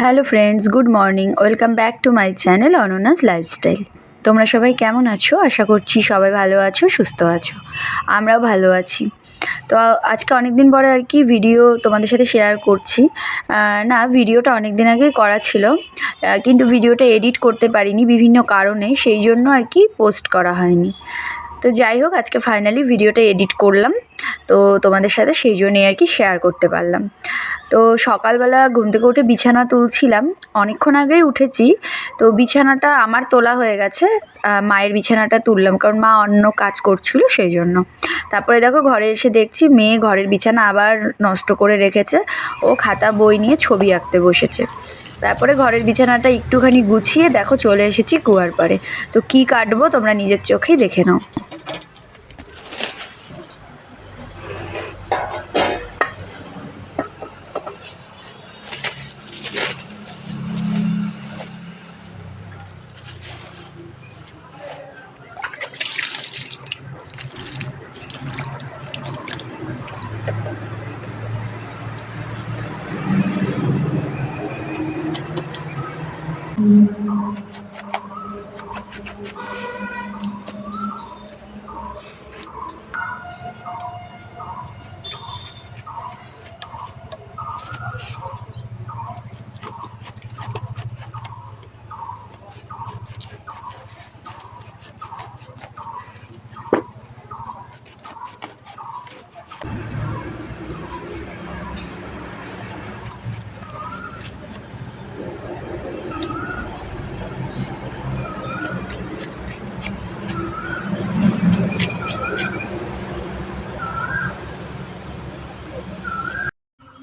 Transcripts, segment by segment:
Hello friends, good morning. Welcome back to my channel অনন্যাস lifestyle. তোমরা সবাই কেমন আছো? আশা করছি সবাই ভালো আছো, সুস্থ আছো। আমরাও ভালো আছি। তো আজকে অনেক দিন পরে আর কি ভিডিও তোমাদের সাথে শেয়ার করছি। না, ভিডিওটা অনেক দিন আগেই করা ছিল, কিন্তু ভিডিওটা এডিট করতে পারিনি বিভিন্ন কারণে, সেই জন্য আর কি পোস্ট করা হয়নি। তো যাই হোক, আজকে ফাইনালি ভিডিওটা এডিট করলাম, তো তোমাদের সাথে সেই জন্যই আর কি শেয়ার করতে পারলাম। তো সকালবেলা ঘুম থেকে উঠে বিছানা তুলছিলাম, অনেকক্ষণ আগেই উঠেছি। তো বিছানাটা আমার তোলা হয়ে গেছে, মায়ের বিছানাটা তুললাম কারণ মা অন্য কাজ করছিল সেই জন্য। তারপরে দেখো ঘরে এসে দেখছি মেয়ে ঘরের বিছানা আবার নষ্ট করে রেখেছে, ও খাতা বই নিয়ে ছবি আঁকতে বসেছে। তারপরে ঘরের বিছানাটা একটুখানি গুছিয়ে দেখো চলে এসেছি কুয়ার পাড়ে। তো কী কাটবো তোমরা নিজের চোখেই দেখে নাও।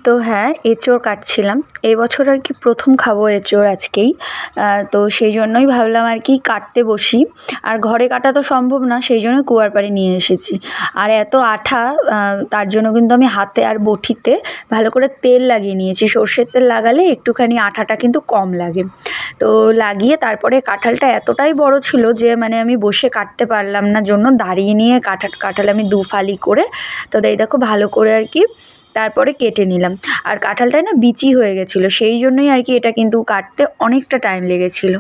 তো হ্যাঁ, এঁচোড় কাটছিলাম। এবছর আর কি প্রথম খাবো এঁচোড় আজকেই, তো সেই জন্যই ভাবলাম আর কি কাটতে বসি। আর ঘরে কাটা তো সম্ভব না, সেই জন্য কুয়ার পাড়ে নিয়ে এসেছি। আর এত আঠা, তার জন্য কিন্তু আমি হাতে আর বটিতে ভালো করে তেল লাগিয়ে নিয়েছি। সর্ষের তেল লাগালে একটুখানি আঠাটা কিন্তু কম লাগে। তো লাগিয়ে তারপরে কাঁঠালটা এতটাই বড় ছিল যে মানে আমি বসে কাটতে পারলাম না, জন্য দাঁড়িয়ে নিয়ে কাঁঠাল আমি দু ফালি করে, তো এই দেখো ভালো করে আর কি তারপরে কেটে নিলাম। আর কাঁঠালটায় না বিচি হয়ে গেছিলো, সেই জন্যই আর কি এটা কিন্তু কাটতে অনেকটা টাইম লেগেছিলো।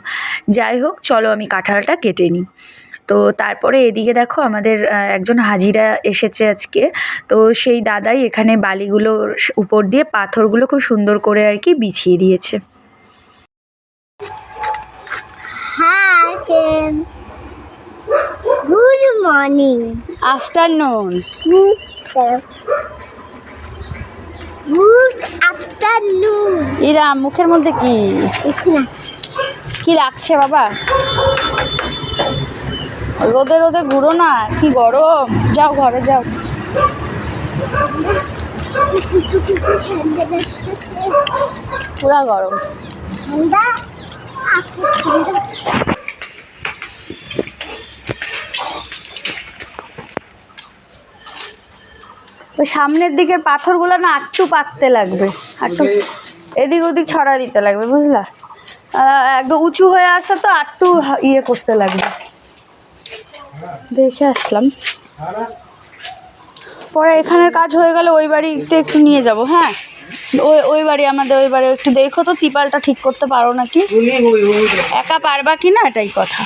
যাই হোক, চলো আমি কাঁঠালটা কেটে নিই। তো তারপরে এদিকে দেখো আমাদের একজন হাজিরা এসেছে আজকে। তো সেই দাদাই এখানে বালিগুলোর উপর দিয়ে পাথরগুলো খুব সুন্দর করে আর কি বিছিয়ে দিয়েছে। Hi, friend. Good morning. Afternoon. Good afternoon. এরা মুখের মধ্যে কি কি রাখছে বাবা? রোদে রোদে ঘুরো না, কি গরম। যাও ঘরে যাও। পুরা গরম। ঠান্ডা ওই সামনের দিকের পাথরগুলো না একটু পাততে লাগবে, একটু এদিক ওদিক ছড়া দিতে লাগবে, বুঝলা? একদম উঁচু হয়ে আসে তো একটু ইয়ে করতে লাগবে। দেখে আসলাম, পরে এখানের কাজ হয়ে গেলে ওই বাড়িতে একটু নিয়ে যাব। হ্যাঁ, ওই বাড়ি, আমাদের ওই বাড়ি একটু দেখো তো তিপালটা ঠিক করতে পারো নাকি, একা পারবা কি না এটাই কথা।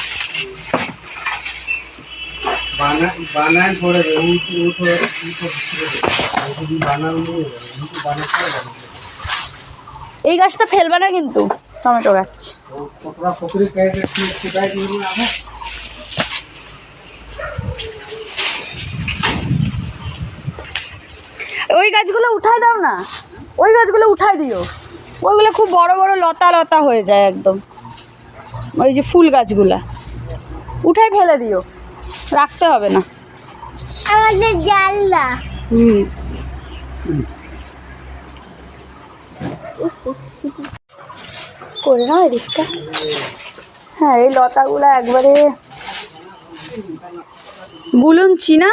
এই গাছটা ফেলবা না কিন্তু, টমেটো গাছ। ওই গাছগুলো উঠায় দাও না, ওই গাছগুলো উঠায় দিও, ওইগুলো খুব বড় বড় লতা লতা হয়ে যায় একদম। ওই যে ফুল গাছগুলা উঠায় ফেলে দিও, রাখতে হবে না। আমাদের জানলা। করে নাও এদিকটা। হ্যাঁ, এই লতাগুলা একবারে বুলঞ্চি না,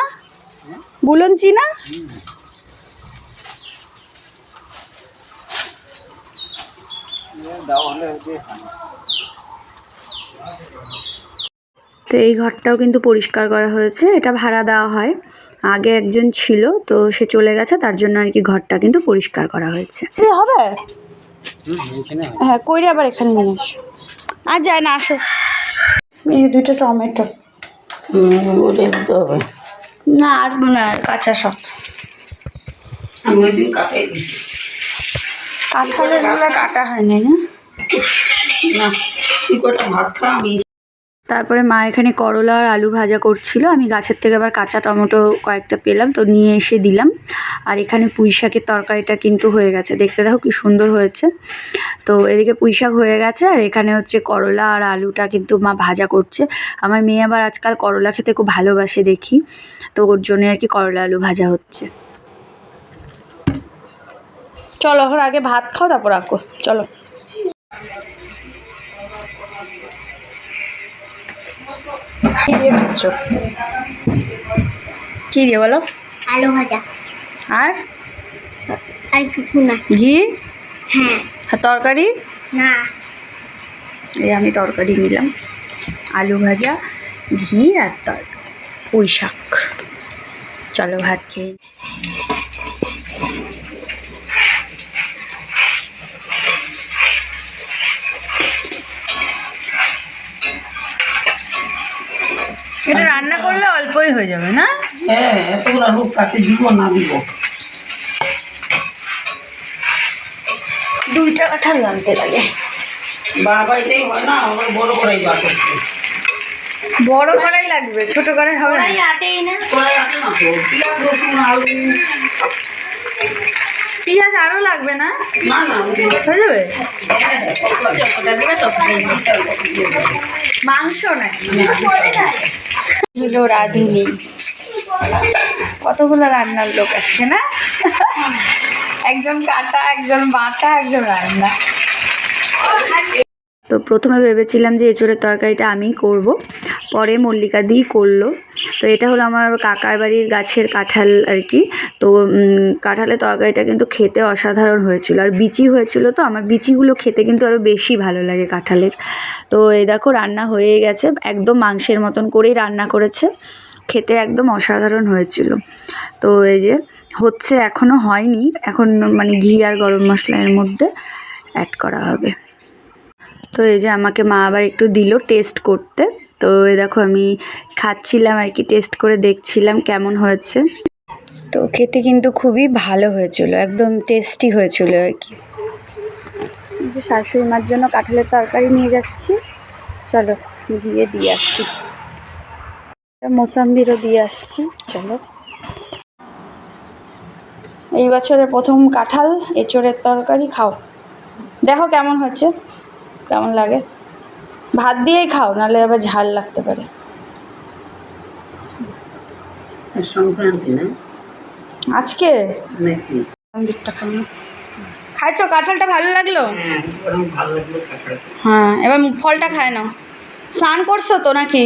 বুলঞ্চি না। তো এই ঘরটাও কিন্তু পরিষ্কার করা হয়েছে, এটা ভাড়া দেওয়া হয়। আগে একজন ছিল, তো সে চলে গেছে, তার জন্য আর কি ঘরটা কিন্তু পরিষ্কার করা হয়েছে। সে হবে হ্যাঁ কইরে আবার এখানে নিয়ে আসো। আর যায় না, আসো। এই 2টা টমেটো। ওটা দিতে হবে। না আর না, কাঁচা সব। আমি ওই দিন কাটাই দিচ্ছি। কাঁঠালের গুলো কাটা হয়নি না? না, তুই কটা ভাত খা, আমি তারপরে মা এখানে করলা আর আলু ভাজা করছিল, আমি গাছের থেকে আবার কাঁচা টমেটো কয়েকটা পেলাম তো নিয়ে এসে দিলাম। আর এখানে পুঁই শাকের তরকারিটা কিন্তু হয়ে গেছে, দেখতে দেখো কি সুন্দর হয়েছে। তো এদিকে পুঁই শাক হয়ে গেছে, আর এখানে হচ্ছে করলা আর আলুটা কিন্তু মা ভাজা করছে। আমার মেয়ে আবার আজকাল করলা খেতে খুব ভালোবাসে দেখি, তো ওর জন্য আর কি করলা আলু ভাজা হচ্ছে। চলো ওর আগে ভাত খাও, তারপর রাখো, চলো। কি দিয়ে খাচ্ছ? কি দিয়ে বলো? আলু ভাজা আর আর কিছু না। ঘি? হ্যাঁ। আর তরকারি? না। এই আমি তরকারি নিলাম, আলু ভাজা, ঘি আর পুঁই শাক। চলো ভাত খেয়ে। এটা রান্না করলে অল্পই হয়ে যাবে না? হ্যাঁ এতগুলো আলু কাটে দিব না দিব। 2টা কাঁঠাল আনতে লাগে। বাবাইতেই হয় না, আমার বড় করাই বার করছে। বড় কড়াই লাগবে, ছোট কড়াই হবে না? আটেই না। কড়াই আছে না তো, পেঁয়াজ রসুন আলু। পেঁয়াজ আরও লাগবে না? না না হয়ে যাবে। হ্যাঁ, মাংস নাকি? হলো রাঁধুনি, কতগুলো রান্নার লোক আসছে না? একজন কাটা, একজন বাটা, একজন রান্না। তো প্রথমে ভেবেছিলাম যে এঁচোড়ের তরকারিটা আমিই করব, পরে মল্লিকা দিই করলো। তো এটা হলো আমার কাকার বাড়ির গাছের কাঁঠাল আর কি। তো কাঁঠালের তরকারিটা কিন্তু খেতে অসাধারণ হয়েছিল, আর বিচি হয়েছিল, তো আমার বিচিগুলো খেতে কিন্তু আরও বেশি ভালো লাগে কাঁঠালের। তো এই দেখো রান্না হয়ে গেছে, একদম মাংসের মতন করেই রান্না করেছে, খেতে একদম অসাধারণ হয়েছিল। তো এই যে হচ্ছে, এখনও হয়নি, এখন মানে ঘি আর গরম মশলা এর মধ্যে অ্যাড করা হবে। তো এই যে আমাকে মা আবার একটু দিল টেস্ট করতে, তো এই দেখো আমি খাচ্ছিলাম আর কি, টেস্ট করে দেখছিলাম কেমন হয়েছে। তো খেতে কিন্তু খুবই ভালো হয়েছিল, একদম টেস্টি হয়েছিল আর কি। এই যে শাশুড়ি মার জন্য কাঁঠালের তরকারি নিয়ে যাচ্ছি, চলো গিয়ে দিয়ে আসছি। মোসাম্বিরও দিয়ে আসছি, চলো। এই বছরের প্রথম কাঁঠাল এঁচোড়ের তরকারি, খাও, দেখো কেমন হচ্ছে, কেমন লাগে। ভাত দিয়েই খাও, নাহলে আবার ঝাল লাগতে পারে। সংক্রান্তি না আজকে নাকি? দিকটা খাই না। খাইছো? কাঁঠালটা ভালো লাগলো? হ্যাঁ বরং ভালো লাগলো কাঁঠাল। হ্যাঁ, এবার ফলটা খায় নাও। স্নান করছো তো নাকি?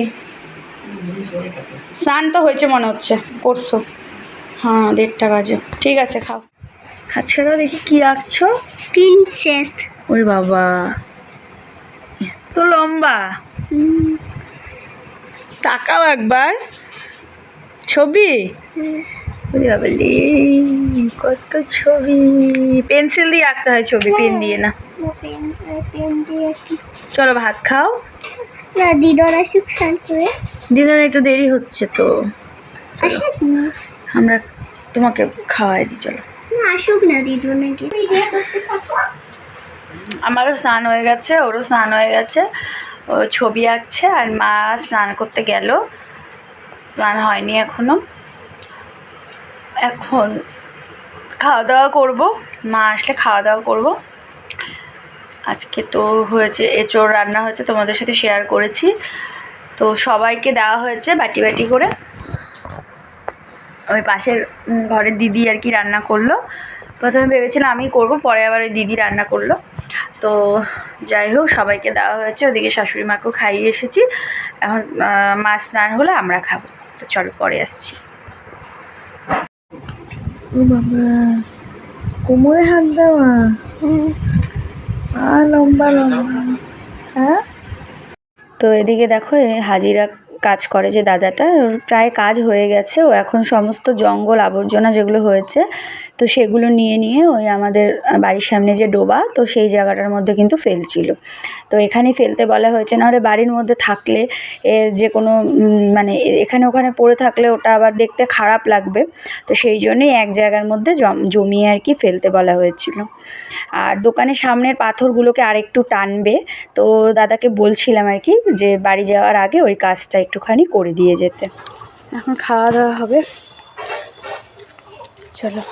স্নান তো হয়েছে মনে হচ্ছে, করছো। হ্যাঁ 1:30 বাজে, ঠিক আছে খাও। খাচ্ছো না দেখি, কি আঁকছো? প্রিন্সেস। ওরে বাবা, এত লম্বা! তাকাও একবার, ছবি। ওরে বাবা লে, কত ছবি! পেন্সিল দিয়ে আঁকতে হয় ছবি, পেন দিয়ে না। পেন দিয়ে কি? চলো ভাত খাও। না দিদর আসুক স্নান করে। দিদার একটু দেরি হচ্ছে তো, আসুক না। আমরা তোমাকে খাওয়াই দিই, চলো। না আসুক না দিদর নাকি। আমারও স্নান হয়ে গেছে, ওরও স্নান হয়ে গেছে, ও ছবি আঁকছে, আর মা স্নান করতে গেল, স্নান হয়নি এখনো। এখন খাওয়া দাওয়া করবো, মা আসলে খাওয়া দাওয়া করবো। আজকে তো হয়েছে এঁচোড় রান্না হয়েছে, তোমাদের সাথে শেয়ার করেছি। তো সবাইকে দেওয়া হয়েছে বাটি বাটি করে। ওই পাশের ঘরের দিদি আর কি রান্না করলো, প্রথমে ভেবেছিলাম আমি করব, পরে আবার ওই দিদি রান্না করলো। তো যাই হোক, সবাইকে দেওয়া হয়েছে, ওদিকে শাশুড়ি মাকেও খাইয়ে এসেছি। এখন মা স্নান হলে আমরা খাবো, তো চলো পরে আসছি। ও বাবা, কোমরে হাত দেওয়া, লম্বা লম্বা। হ্যাঁ, তো এদিকে দেখো হাজিরা কাজ করে যে দাদাটা, ওর প্রায় কাজ হয়ে গেছে। ও এখন সমস্ত জঙ্গল আবর্জনা যেগুলো হয়েছে তো সেগুলো নিয়ে নিয়ে ওই আমাদের বাড়ির সামনে যে ডোবা তো সেই জায়গাটার মধ্যে কিন্তু ফেলছিল। তো এখানেই ফেলতে বলা হয়েছে, নাহলে বাড়ির মধ্যে থাকলে যে কোনো মানে এখানে ওখানে পড়ে থাকলে ওটা আবার দেখতে খারাপ লাগবে। তো সেই জন্যই এক জায়গার মধ্যে জমিয়ে আর কি ফেলতে বলা হয়েছিল। আর দোকানের সামনের পাথরগুলোকে আরেকটু টানবে, তো দাদাকে বলছিলাম আর কি যে বাড়ি যাওয়ার আগে ওই কাজটা একটুখানি করে দিয়ে যেতে। এখন খাওয়া দাওয়া হবে, চলো।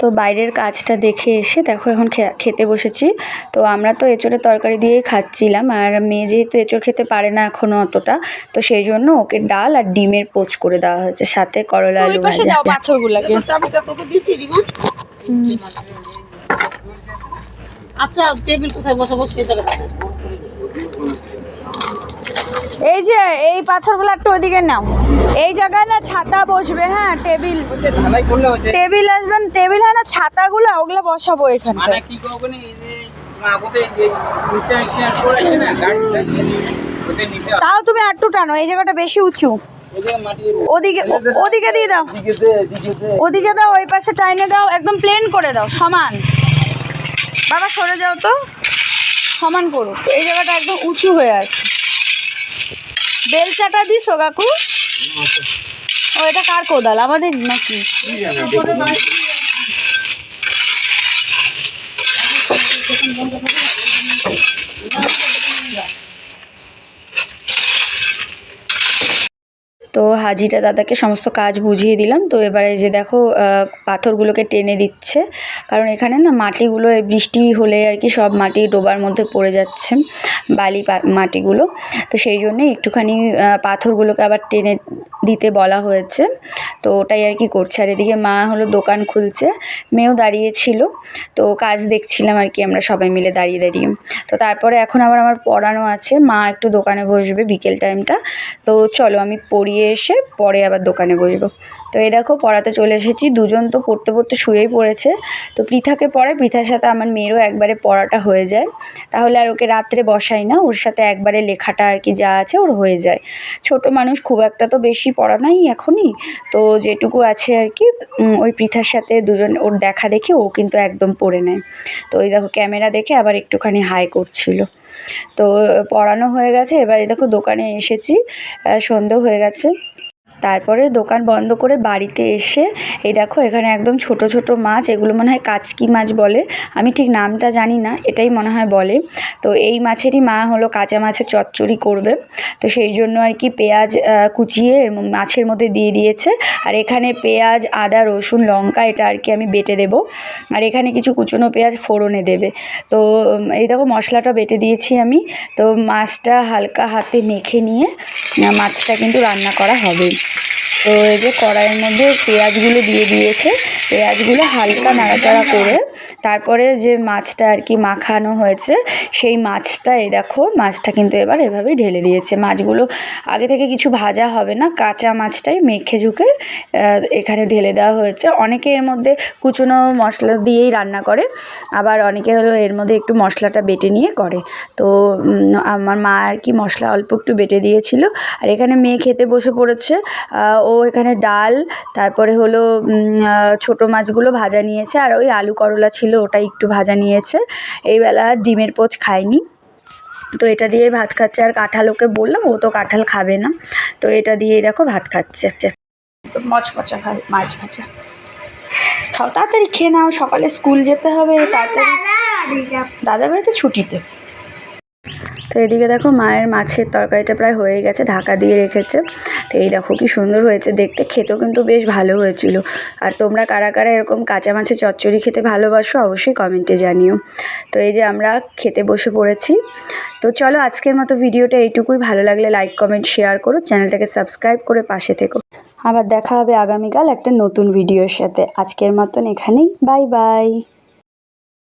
তো বাইরের কাজটা দেখে এসে দেখো এখন খেতে বসেছি। তো আমরা তো এঁচোড়ের তরকারি দিয়েই খাচ্ছিলাম, আর মেয়ে যেহেতু এঁচোড় খেতে পারে না এখনও অতটা, তো সেই জন্য ওকে ডাল আর ডিমের পোচ করে দেওয়া হয়েছে, সাথে করলা আলু ভাজা। পাথরগুলোকে চাবিটা তোকে দিছি রিমা। আচ্ছা টেবিল কোথায় বসাবো সেটা দেখা। এই যে এই পাথরগুলো একটু ওইদিকে নাও, এই জায়গায় না ছাতা বসবে। হ্যাঁ, টেবিল ঢালাই করলে হচ্ছে টেবিল আসবেন, টেবিল হয় না ছাতাগুলো, ওগুলো বসাবো এখানে। মানে কি করব না, এই যে আগতে যে নিচে নিচে পড়াছে না গাড়ি ওতে নিচে তাও তুমি একটু টানো, এই জায়গাটা বেশি উঁচু। ওদিকে মাটি ওদিকে ওদিকে দিয়ে দাও, ওদিকে দাও, ওই পাশে টাইনে দাও, একদম প্লেন করে দাও, সমান। বাবা সরে যাও তো, সমান করো। এই জায়গাটা একদম উঁচু হয়ে আছে। বেলচাটা দিস ও কাকু? ও এটা কার কোদাল, আমাদের নাকি? তো হাজিরা দাদাকে সমস্ত কাজ বুঝিয়ে দিলাম। তো এবারে যে দেখো পাথরগুলোকে টেনে দিচ্ছে, কারণ এখানে না মাটিগুলো বৃষ্টি হলে আর কি সব মাটি ডোবার মধ্যে পড়ে যাচ্ছে, বালি মাটিগুলো। তো সেই জন্যে একটুখানি পাথরগুলোকে আবার টেনে দিতে বলা হয়েছে। তো ওটাই আর কি করছে। আর এদিকে মা হলো দোকান খুলছে, মেয়েও দাঁড়িয়েছিল, তো কাজ দেখছিলাম আর কি আমরা সবাই মিলে দাঁড়িয়ে দাঁড়িয়ে। তো তারপরে এখন আবার আমার পড়ানো আছে, মা একটু দোকানে বসবে বিকেল টাইমটা। তো চলো আমি পড়িয়ে এসে পরে আবার দোকানে বসবো। তো এই দেখো পড়াতে চলে এসেছি, দুজন তো পড়তে পড়তে শুয়েই পড়েছে। তো পৃথাকে পড়ায়, পৃথার সাথে আমার মেয়েরও একবারে পড়াটা হয়ে যায়, তাহলে আর ওকে রাত্রে বসাই না, ওর সাথে একবারে লেখাটা আর কি যা আছে ওর হয়ে যায়। ছোট মানুষ, খুব একটা তো বেশি পড়া নাই এখনই, তো যেটুকু আছে আর কি ওই পৃথার সাথে দুজন ওর দেখা দেখে ও কিন্তু একদম পড়ে নেয়। তো ওই দেখো ক্যামেরা দেখে আবার একটুখানি হাই করছিল। তো পড়ানো হয়ে গেছে, এবার দেখো দোকানে এসেছি, সন্ধে হয়ে গেছে। তারপরে দোকান বন্ধ করে বাড়িতে এসে এই দেখো এখানে একদম ছোট ছোট মাছ, এগুলো মনে হয় কাচকি মাছ বলে, আমি ঠিক নামটা জানি না, এটাই মনে হয় বলে। তো এই মাছেরই মা হলো কাঁচা মাছের চচ্চড়ি করবে। তো সেই জন্য আর কি পেঁয়াজ কুচিয়ে মাছের মধ্যে দিয়ে দিয়েছে, আর এখানে পেঁয়াজ আদা রসুন লঙ্কা এটা আর কি আমি বেটে দেবো, আর এখানে কিছু কুচনো পেঁয়াজ ফোড়নে দেবে। তো এই দেখো মশলাটা বেটে দিয়েছি আমি। তো মাছটা হালকা হাতে মেখে নিয়ে মাছটা কিন্তু রান্না করা হবে। তো এই যে কড়াইয়ের মধ্যে পেঁয়াজগুলো দিয়ে দিয়েছে, পেঁয়াজগুলো হালকা নাড়াচাড়া করে তারপরে যে মাছটা আর কি মাখানো হয়েছে সেই মাছটা, এই দেখো মাছটা কিন্তু এবার এভাবেই ঢেলে দিয়েছে। মাছগুলো আগে থেকে কিছু ভাজা হবে না, কাঁচা মাছটাই মেখে ঝুঁকে এখানে ঢেলে দেওয়া হয়েছে। অনেকে এর মধ্যে কুচনো মশলা দিয়েই রান্না করে, আবার অনেকে হলো এর মধ্যে একটু মশলাটা বেটে নিয়ে করে। তো আমার মা আর কি মশলা অল্প একটু বেটে দিয়েছিল। আর এখানে মেয়ে খেতে বসে পড়েছে, ও এখানে ডাল, তারপরে হলো ছোটো মাছগুলো ভাজা নিয়েছে, আর ওই আলু করলা ছিল ওটাই একটু ভাজা নিয়েছে। এই বেলা ডিমের পোচ খায়নি, তো এটা দিয়ে ভাত খাচ্ছে। আর কাঁঠাল ওকে বললাম, ও তো কাঁঠাল খাবে না, তো এটা দিয়েই দেখো ভাত খাচ্ছে। মচমচা মাছ ভাজা খাও, তাড়াতাড়ি খেয়ে নাও, সকালে স্কুল যেতে হবে তাড়াতাড়ি। দাদা বাড়িতে ছুটিতে। তো এদিকে দেখো মায়ের মাছের তরকারিটা প্রায় হয়ে গেছে, ঢাকা দিয়ে রেখেছে। তো এই দেখো কি সুন্দর হয়েছে দেখতে, খেতেও কিন্তু বেশ ভালো হয়েছিল। আর তোমরা কারা কারা এরকম কাঁচা মাছের চচ্চড়ি খেতে ভালোবাসো অবশ্যই কমেন্টে জানিও। তো এই যে আমরা খেতে বসে পড়েছি। তো চলো আজকের মতো ভিডিওটা এইটুকুই, ভালো লাগলে লাইক কমেন্ট শেয়ার করো, চ্যানেলটাকে সাবস্ক্রাইব করে পাশে থেকো। আবার দেখা হবে আগামীকাল একটা নতুন ভিডিওর সাথে। আজকের মতন এখানেই, বাই বাই।